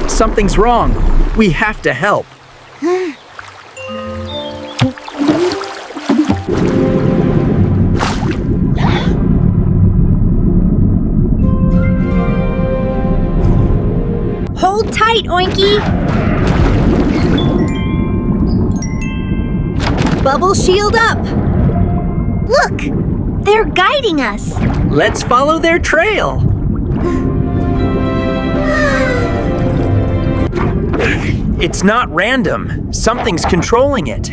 Something's wrong. We have to help. Hold tight, Oinky. Bubble shield up. Look, they're guiding us. Let's follow their trail. It's not random. Something's controlling it.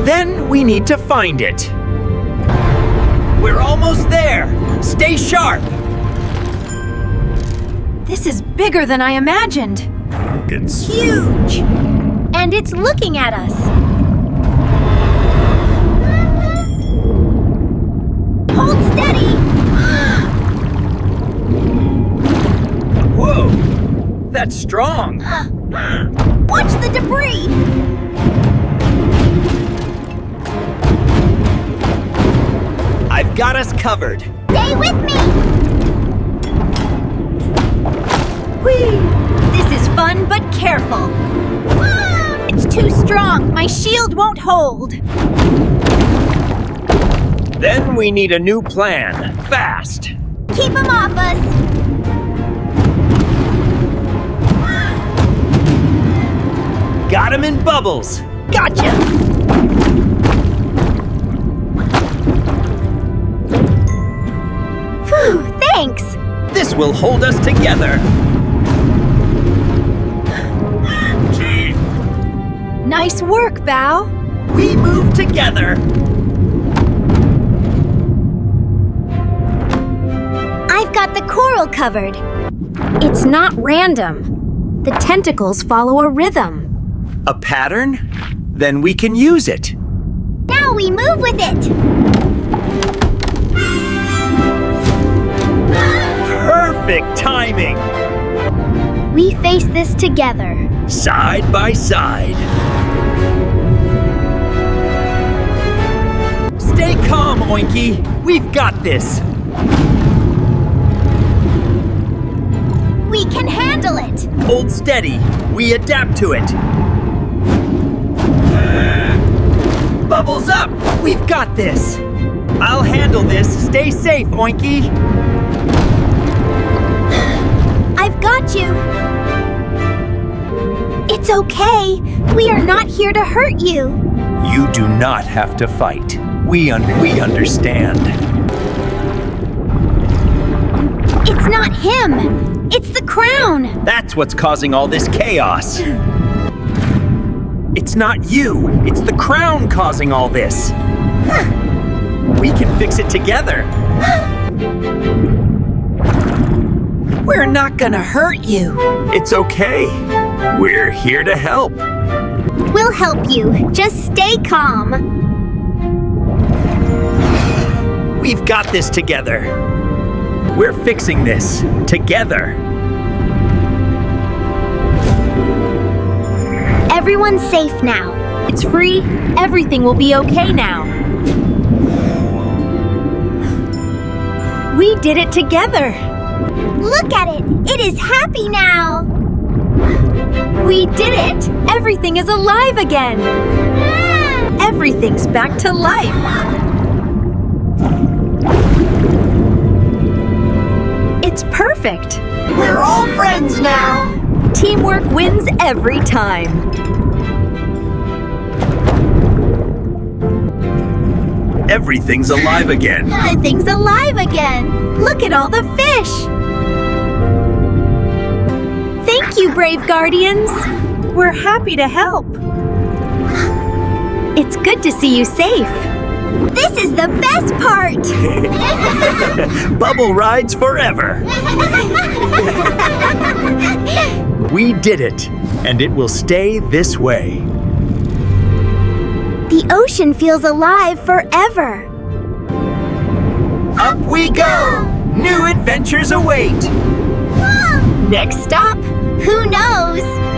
Then we need to find it. We're almost there. Stay sharp. This is bigger than I imagined. It's Huge. And it's looking at us. Hold steady. Whoa! That's strong. Watch the debris. I've got us covered. Stay with me. Whee! This is fun, but careful. It's too strong. My shield won't hold. Then we need a new plan. Fast. Keep him off us. Got him in bubbles. Gotcha. Phew, thanks. This will hold us together. Nice work, Bao. We move together. I've got the coral covered. It's not random. The tentacles follow a rhythm. A pattern? Then we can use it. Now we move with it. Perfect timing. We face this together. Side by side. Stay calm, Oinky. We've got this. We can handle it. Hold steady. We adapt to it. Bubbles up! We've got this! I'll handle this. Stay safe, Oinky. I've got you. It's okay. We are not here to hurt you. You do not have to fight. We understand. It's not him. It's the crown. That's what's causing all this chaos. It's not you. It's the crown causing all this. We can fix it together. We're not gonna hurt you. It's okay. We're here to help. We'll help you. Just stay calm. We've got this together. We're fixing this together. Everyone's safe now. It's free. Everything will be okay now. We did it together. Look at it. It is happy now. We did it. Everything is alive again. Everything's back to life. It's perfect. We're all friends now. Teamwork wins every time. Everything's alive again. Everything's alive again. Look at all the fish. Thank you, brave guardians. We're happy to help. It's good to see you safe. This is the best part! Bubble rides forever. We did it, and it will stay this way. The ocean feels alive forever. Up we go! New adventures await! Next stop, who knows?